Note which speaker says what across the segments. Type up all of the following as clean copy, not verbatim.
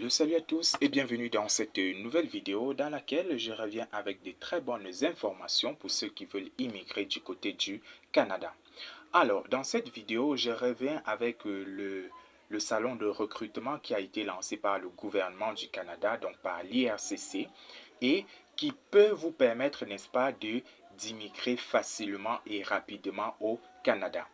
Speaker 1: Salut à tous et bienvenue dans cette nouvelle vidéo dans laquelle je reviens avec de très bonnes informations pour ceux qui veulent immigrer du côté du Canada. Alors, dans cette vidéo, je reviens avec le salon de recrutement qui a été lancé par le gouvernement du Canada, donc par l'IRCC, et qui peut vous permettre, n'est-ce pas, d'immigrer facilement et rapidement au Canada.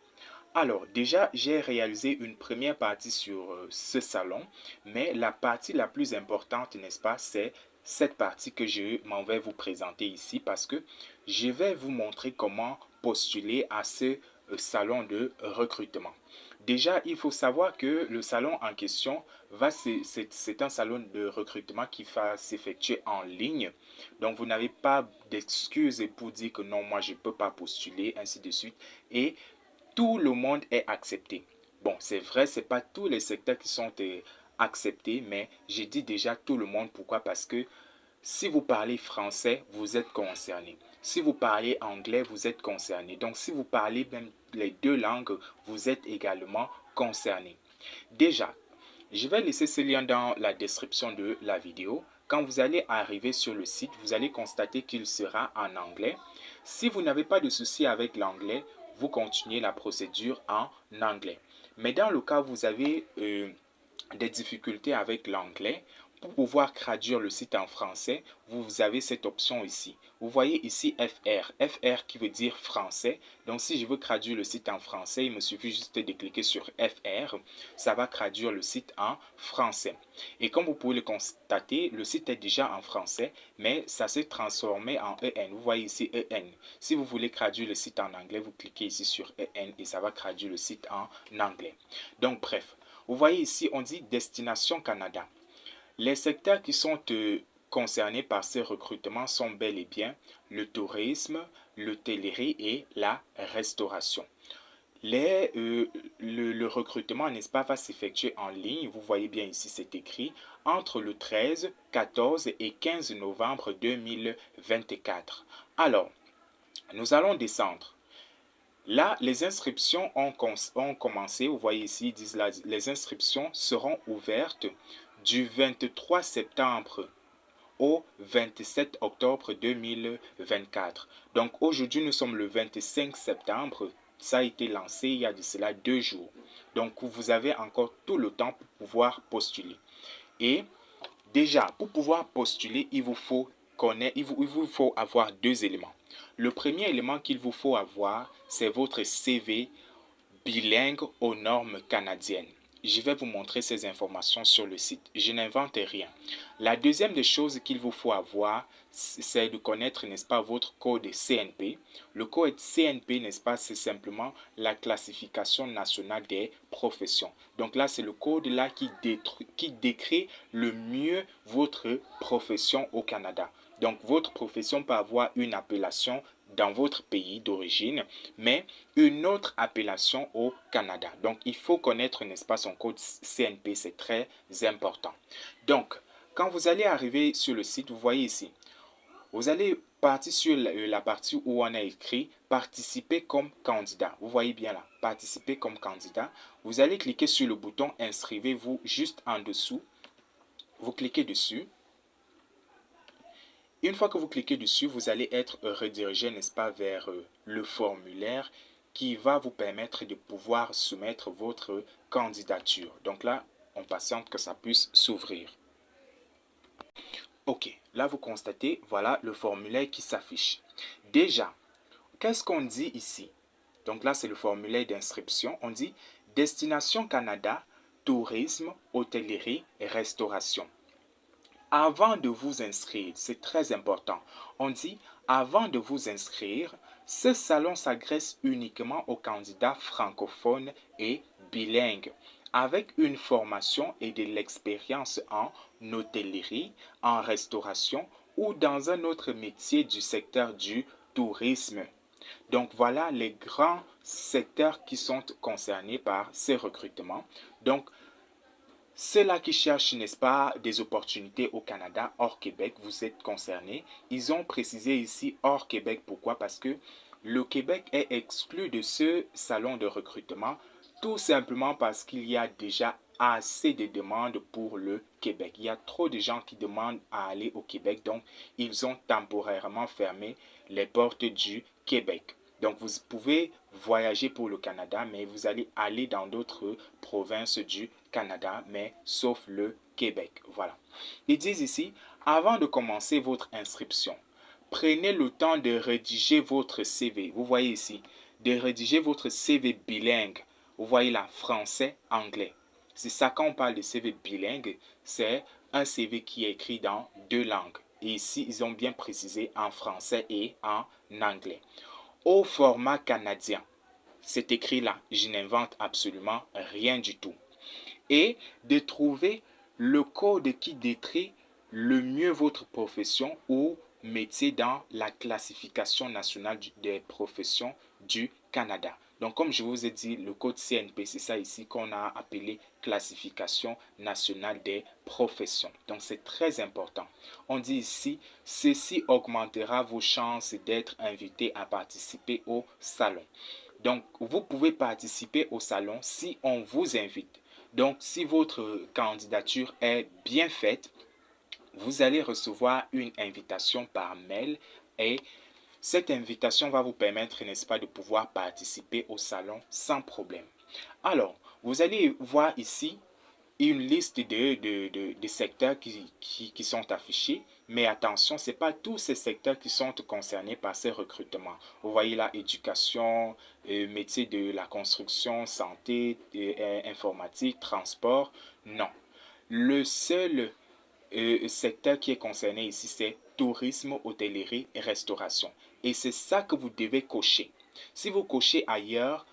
Speaker 1: Alors, déjà, j'ai réalisé une première partie sur ce salon, mais la partie la plus importante, n'est-ce pas, c'est cette partie que je m'en vais vous présenter ici parce que je vais vous montrer comment postuler à ce salon de recrutement. Déjà, il faut savoir que le salon en question, c'est un salon de recrutement qui va s'effectuer en ligne. Donc, vous n'avez pas d'excuses pour dire que non, moi, je ne peux pas postuler, ainsi de suite. Et tout le monde est accepté. Bon, c'est vrai, ce n'est pas tous les secteurs qui sont acceptés, mais j'ai dit déjà tout le monde. Pourquoi? Parce que si vous parlez français, vous êtes concerné. Si vous parlez anglais, vous êtes concerné. Donc, si vous parlez même les deux langues, vous êtes également concerné. Déjà, je vais laisser ce lien dans la description de la vidéo. Quand vous allez arriver sur le site, vous allez constater qu'il sera en anglais. Si vous n'avez pas de souci avec l'anglais, vous continuez la procédure en anglais. Mais dans le cas où vous avez des difficultés avec l'anglais, pour pouvoir traduire le site en français, vous avez cette option ici. Vous voyez ici FR, FR qui veut dire français. Donc si je veux traduire le site en français, il me suffit juste de cliquer sur FR. Ça va traduire le site en français. Et comme vous pouvez le constater, le site est déjà en français, mais ça s'est transformé en EN. Vous voyez ici EN. Si vous voulez traduire le site en anglais, vous cliquez ici sur EN et ça va traduire le site en anglais. Donc bref, vous voyez ici, on dit Destination Canada. Les secteurs qui sont concernés par ces recrutements sont bel et bien le tourisme, l'hôtellerie et la restauration. Le recrutement, n'est-ce pas, va s'effectuer en ligne. Vous voyez bien ici, c'est écrit entre le 13, 14 et 15 novembre 2024. Alors, nous allons descendre. Là, les inscriptions ont commencé. Vous voyez ici, ils disent là, les inscriptions seront ouvertes du 23 septembre au 27 octobre 2024. Donc aujourd'hui, nous sommes le 25 septembre. Ça a été lancé il y a de cela 2 jours. Donc vous avez encore tout le temps pour pouvoir postuler. Et déjà, pour pouvoir postuler, il vous faut avoir deux éléments. Le premier élément qu'il vous faut avoir, c'est votre CV bilingue aux normes canadiennes. Je vais vous montrer ces informations sur le site. Je n'invente rien. La deuxième des choses qu'il vous faut avoir, c'est de connaître, n'est-ce pas, votre code CNP. Le code CNP, n'est-ce pas, c'est simplement la classification nationale des professions. Donc là, c'est le code là qui décrit le mieux votre profession au Canada. Donc votre profession peut avoir une appellation dans votre pays d'origine, mais une autre appellation au Canada. Donc, il faut connaître, n'est-ce pas, son code CNP, c'est très important. Donc, quand vous allez arriver sur le site, vous voyez ici, vous allez partir sur la partie où on a écrit « Participer comme candidat ». Vous voyez bien là, « Participer comme candidat ». Vous allez cliquer sur le bouton « Inscrivez-vous » juste en dessous. Vous cliquez dessus. Une fois que vous cliquez dessus, vous allez être redirigé, n'est-ce pas, vers le formulaire qui va vous permettre de pouvoir soumettre votre candidature. Donc là, on patiente que ça puisse s'ouvrir. Ok, là vous constatez, voilà le formulaire qui s'affiche. Déjà, qu'est-ce qu'on dit ici? Donc là, c'est le formulaire d'inscription. On dit Destination Canada, tourisme, hôtellerie et restauration. Avant de vous inscrire, c'est très important. On dit, avant de vous inscrire, ce salon s'adresse uniquement aux candidats francophones et bilingues, avec une formation et de l'expérience en hôtellerie, en restauration ou dans un autre métier du secteur du tourisme. Donc voilà les grands secteurs qui sont concernés par ces recrutements. Donc, ceux-là qui cherchent, n'est-ce pas, des opportunités au Canada, hors Québec, vous êtes concernés. Ils ont précisé ici hors Québec. Pourquoi? Parce que le Québec est exclu de ce salon de recrutement, tout simplement parce qu'il y a déjà assez de demandes pour le Québec. Il y a trop de gens qui demandent à aller au Québec, donc ils ont temporairement fermé les portes du Québec. Donc vous pouvez voyager pour le Canada, mais vous allez aller dans d'autres provinces du Canada, mais sauf le Québec. Voilà. Ils disent ici, avant de commencer votre inscription, prenez le temps de rédiger votre CV. Vous voyez ici, de rédiger votre CV bilingue. Vous voyez là, français-anglais. C'est ça, quand on parle de CV bilingue, c'est un CV qui est écrit dans deux langues. Et ici, ils ont bien précisé en français et en anglais. Au format canadien, c'est écrit là, je n'invente absolument rien du tout. Et de trouver le code qui décrit le mieux votre profession ou métier dans la classification nationale des professions du Canada. Donc, comme je vous ai dit, le code CNP, c'est ça ici qu'on a appelé classification nationale des professions. Donc, c'est très important. On dit ici, ceci augmentera vos chances d'être invité à participer au salon. Donc, vous pouvez participer au salon si on vous invite. Donc, si votre candidature est bien faite, vous allez recevoir une invitation par mail et cette invitation va vous permettre, n'est-ce pas, de pouvoir participer au salon sans problème. Alors, vous allez voir ici une liste de secteurs qui sont affichés. Mais attention, ce n'est pas tous ces secteurs qui sont concernés par ces recrutements. Vous voyez là, éducation, métier de la construction, santé, informatique, transport. Non. Le seul secteur qui est concerné ici, c'est tourisme, hôtellerie et restauration. Et c'est ça que vous devez cocher. Si vous cochez ailleurs,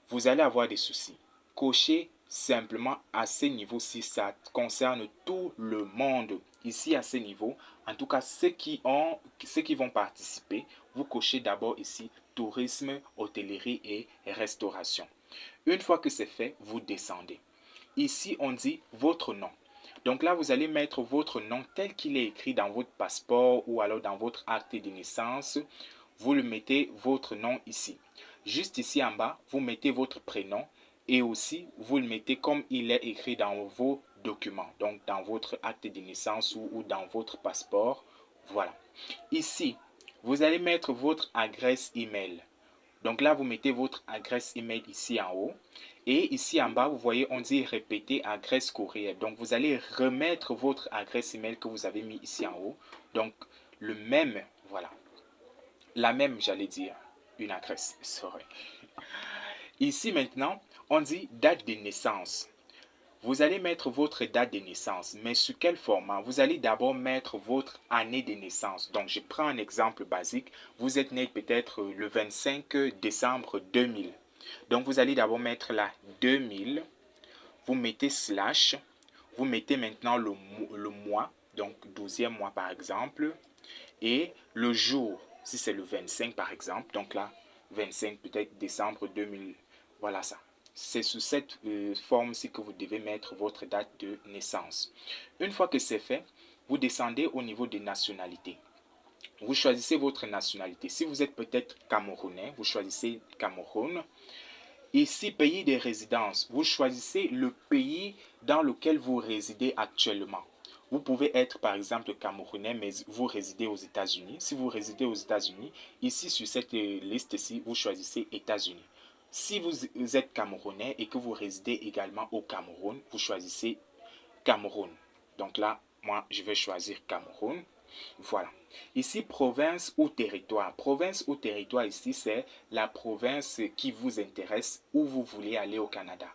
Speaker 1: vous allez avoir des soucis. Cochez simplement à ce niveau-ci, ça concerne tout le monde. Ici, à ce niveau, en tout cas, ceux qui vont participer, vous cochez d'abord ici tourisme, hôtellerie et restauration. Une fois que c'est fait, vous descendez. Ici, on dit votre nom. Donc là, vous allez mettre votre nom tel qu'il est écrit dans votre passeport ou alors dans votre acte de naissance. Vous le mettez votre nom ici. Juste ici en bas, vous mettez votre prénom et aussi vous le mettez comme il est écrit dans vos documents, donc dans votre acte de naissance ou dans votre passeport. Voilà. Ici, vous allez mettre votre adresse email. Donc là, vous mettez votre adresse email ici en haut. Et ici en bas, vous voyez, on dit répéter adresse courriel. Donc, vous allez remettre votre adresse email que vous avez mis ici en haut. Donc, le même, voilà. La même, j'allais dire, une adresse, sorry. Ici maintenant, on dit date de naissance. Vous allez mettre votre date de naissance, mais sur quel format? Vous allez d'abord mettre votre année de naissance. Donc, je prends un exemple basique. Vous êtes né peut-être le 25 décembre 2000. Donc, vous allez d'abord mettre la 2000. Vous mettez slash. Vous mettez maintenant le mois, donc 12e mois par exemple. Et le jour, si c'est le 25 par exemple. Donc là, 25 peut-être décembre 2000. Voilà ça. C'est sous cette forme-ci que vous devez mettre votre date de naissance. Une fois que c'est fait, vous descendez au niveau des nationalités. Vous choisissez votre nationalité. Si vous êtes peut-être camerounais, vous choisissez Cameroun. Ici, pays de résidence, vous choisissez le pays dans lequel vous résidez actuellement. Vous pouvez être par exemple camerounais, mais vous résidez aux États-Unis. Si vous résidez aux États-Unis, ici sur cette liste-ci, vous choisissez États-Unis. Si vous êtes camerounais et que vous résidez également au Cameroun, vous choisissez Cameroun. Donc là, moi, je vais choisir Cameroun. Voilà. Ici, province ou territoire. Province ou territoire, ici, c'est la province qui vous intéresse où vous voulez aller au Canada.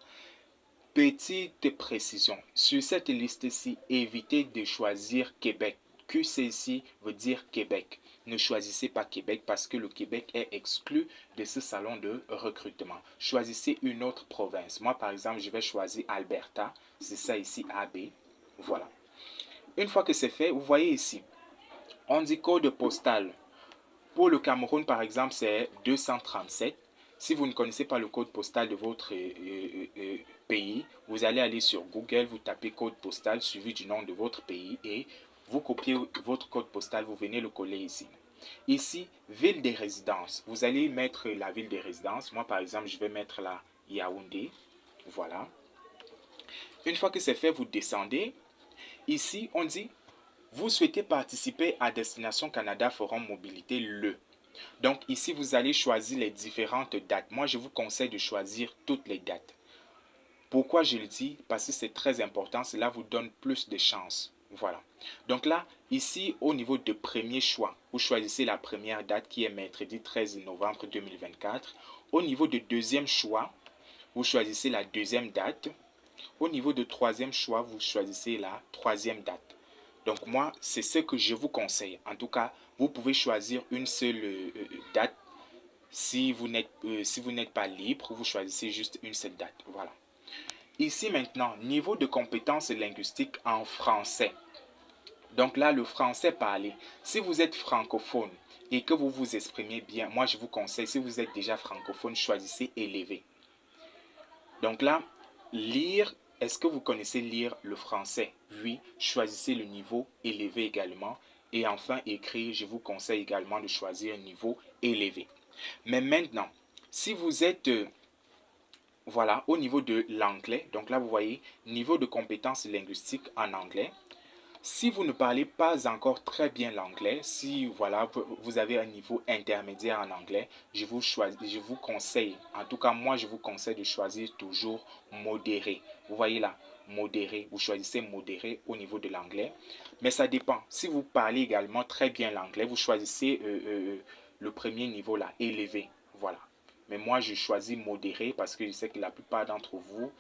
Speaker 1: Petite précision. Sur cette liste-ci, évitez de choisir Québec. QCC veut dire Québec. Ne choisissez pas Québec parce que le Québec est exclu de ce salon de recrutement. Choisissez une autre province. Moi, par exemple, je vais choisir Alberta. C'est ça ici, AB. Voilà. Une fois que c'est fait, vous voyez ici, on dit code postal. Pour le Cameroun, par exemple, c'est 237. Si vous ne connaissez pas le code postal de votre pays, vous allez aller sur Google, vous tapez code postal suivi du nom de votre pays et vous copiez votre code postal, vous venez le coller ici. Ici, ville de résidence. Vous allez mettre la ville de résidence. Moi, par exemple, je vais mettre la Yaoundé. Voilà. Une fois que c'est fait, vous descendez. Ici, on dit, vous souhaitez participer à Destination Canada Forum Mobilité le. Donc ici, vous allez choisir les différentes dates. Moi, je vous conseille de choisir toutes les dates. Pourquoi je le dis? Parce que c'est très important. Cela vous donne plus de chances. Voilà. Donc là, ici, au niveau de premier choix, vous choisissez la première date qui est mercredi 13 novembre 2024. Au niveau de deuxième choix, vous choisissez la deuxième date. Au niveau de troisième choix, vous choisissez la troisième date. Donc moi, c'est ce que je vous conseille. En tout cas, vous pouvez choisir une seule date. Si vous n'êtes pas libre, vous choisissez juste une seule date. Voilà. Ici maintenant, niveau de compétences linguistiques en français. Donc là, le français parlé. Si vous êtes francophone et que vous vous exprimez bien, moi je vous conseille, si vous êtes déjà francophone, choisissez élevé. Donc là, lire, est-ce que vous connaissez lire le français? Oui, choisissez le niveau élevé également. Et enfin, écrire, je vous conseille également de choisir un niveau élevé. Mais maintenant, si vous êtes, voilà, au niveau de l'anglais, donc là vous voyez, niveau de compétences linguistiques en anglais. Si vous ne parlez pas encore très bien l'anglais, si voilà, vous avez un niveau intermédiaire en anglais, je vous conseille, en tout cas moi je vous conseille de choisir toujours modéré. Vous voyez là, modéré, vous choisissez modéré au niveau de l'anglais. Mais ça dépend. Si vous parlez également très bien l'anglais, vous choisissez le premier niveau là, élevé. Voilà. Mais moi je choisis modéré parce que je sais que la plupart d'entre vous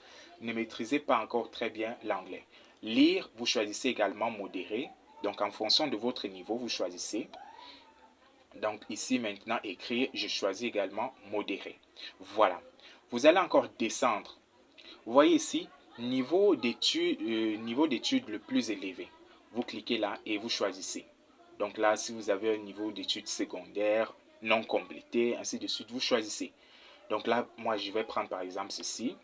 Speaker 1: ne maîtrisez pas encore très bien l'anglais. Lire, vous choisissez également modéré. Donc, en fonction de votre niveau, vous choisissez. Donc, ici, maintenant, écrire, je choisis également modéré. Voilà. Vous allez encore descendre. Vous voyez ici, niveau d'études le plus élevé. Vous cliquez là et vous choisissez. Donc là, si vous avez un niveau d'études secondaires non complété, ainsi de suite, vous choisissez. Donc là, moi, je vais prendre par exemple ceci.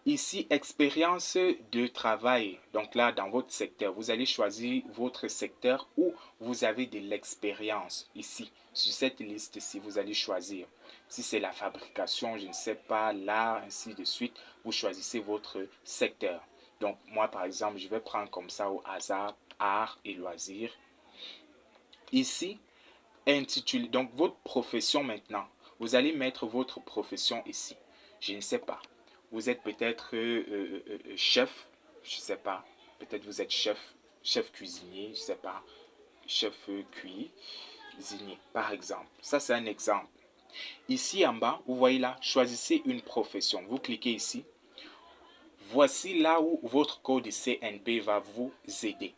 Speaker 1: Ici, expérience de travail. Donc là, dans votre secteur, vous allez choisir votre secteur où vous avez de l'expérience. Ici, sur cette liste-ci, vous allez choisir. Si c'est la fabrication, je ne sais pas, l'art, ainsi de suite, vous choisissez votre secteur. Donc moi, par exemple, je vais prendre comme ça au hasard, art et loisirs. Ici, intitulé. Donc votre profession maintenant. Vous allez mettre votre profession ici. Je ne sais pas. Vous êtes peut-être chef, je ne sais pas. Peut-être vous êtes chef cuisinier, je ne sais pas. Chef cuisinier, par exemple. Ça, c'est un exemple. Ici en bas, vous voyez là, choisissez une profession. Vous cliquez ici. Voici là où votre code CNP va vous aider.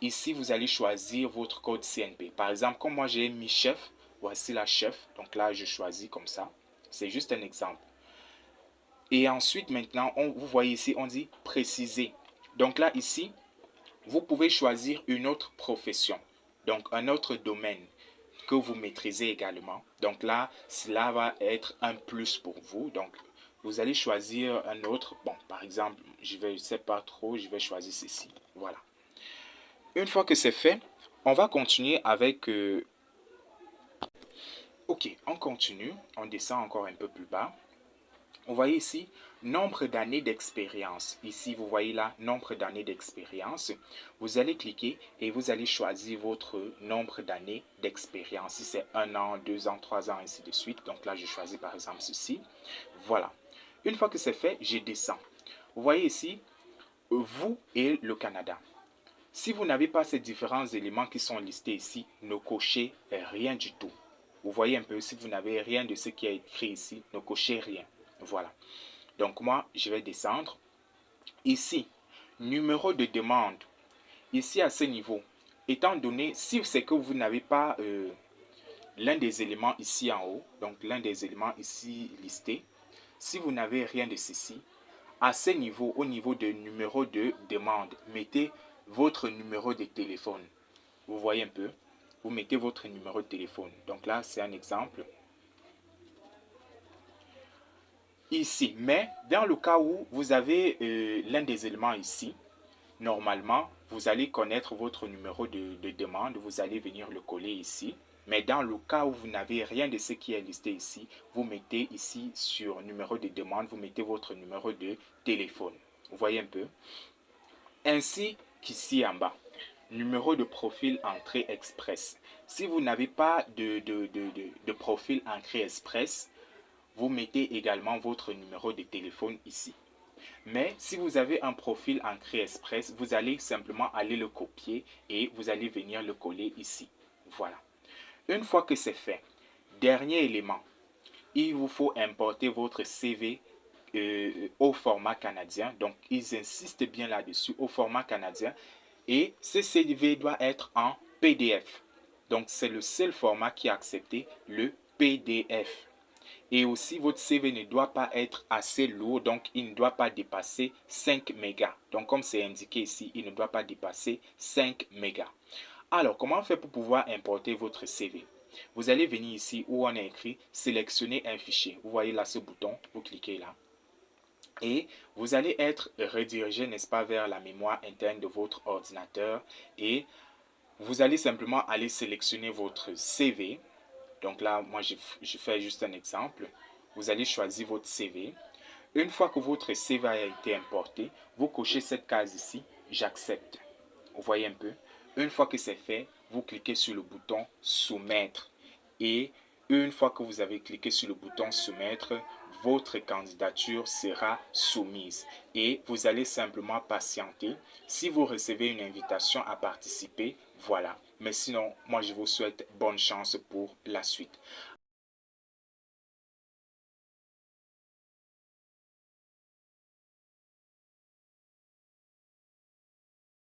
Speaker 1: Ici, vous allez choisir votre code CNP. Par exemple, comme moi j'ai mis chef, voici la chef. Donc là, je choisis comme ça. C'est juste un exemple. Et ensuite, maintenant, vous voyez ici, on dit préciser. Donc là, ici, vous pouvez choisir une autre profession. Donc, un autre domaine que vous maîtrisez également. Donc là, cela va être un plus pour vous. Donc, vous allez choisir un autre. Bon, par exemple, je ne sais pas trop, je vais choisir ceci. Voilà. Une fois que c'est fait, on va continuer avec... Ok, on continue. On descend encore un peu plus bas. Vous voyez ici, nombre d'années d'expérience. Ici, vous voyez là, nombre d'années d'expérience. Vous allez cliquer et vous allez choisir votre nombre d'années d'expérience. Si c'est 1 an, 2 ans, 3 ans, ainsi de suite. Donc là, je choisis par exemple ceci. Voilà. Une fois que c'est fait, je descends. Vous voyez ici, vous et le Canada. Si vous n'avez pas ces différents éléments qui sont listés ici, ne cochez rien du tout. Vous voyez un peu, si vous n'avez rien de ce qui est écrit ici, ne cochez rien. Voilà. Donc moi, je vais descendre. Ici, numéro de demande. Ici, à ce niveau, étant donné, si c'est que vous n'avez pas l'un des éléments ici en haut, donc l'un des éléments ici listés, si vous n'avez rien de ceci, à ce niveau, au niveau de numéro de demande, mettez votre numéro de téléphone. Vous voyez un peu, vous mettez votre numéro de téléphone. Donc là, c'est un exemple. Ici, mais dans le cas où vous avez l'un des éléments ici, normalement, vous allez connaître votre numéro de demande, vous allez venir le coller ici. Mais dans le cas où vous n'avez rien de ce qui est listé ici, vous mettez ici sur numéro de demande, vous mettez votre numéro de téléphone. Vous voyez un peu. Ainsi qu'ici en bas, numéro de profil entrée express. Si vous n'avez pas de profil entrée express, vous mettez également votre numéro de téléphone ici. Mais si vous avez un profil entrée express, vous allez simplement aller le copier et vous allez venir le coller ici. Voilà. Une fois que c'est fait, dernier élément, il vous faut importer votre CV au format canadien. Donc, ils insistent bien là-dessus, au format canadien. Et ce CV doit être en PDF. Donc, c'est le seul format qui est accepté, le PDF. Et aussi, votre CV ne doit pas être assez lourd, donc il ne doit pas dépasser 5 mégas. Donc, comme c'est indiqué ici, il ne doit pas dépasser 5 mégas. Alors, comment faire pour pouvoir importer votre CV? Vous allez venir ici où on a écrit « Sélectionner un fichier ». Vous voyez là ce bouton, vous cliquez là. Et vous allez être redirigé, n'est-ce pas, vers la mémoire interne de votre ordinateur. Et vous allez simplement aller sélectionner votre CV. Donc là, moi, je fais juste un exemple. Vous allez choisir votre CV. Une fois que votre CV a été importé, vous cochez cette case ici, j'accepte. Vous voyez un peu. Une fois que c'est fait, vous cliquez sur le bouton soumettre. Et une fois que vous avez cliqué sur le bouton soumettre, votre candidature sera soumise. Et vous allez simplement patienter. Si vous recevez une invitation à participer, voilà. Mais sinon, moi je vous souhaite bonne chance pour la suite.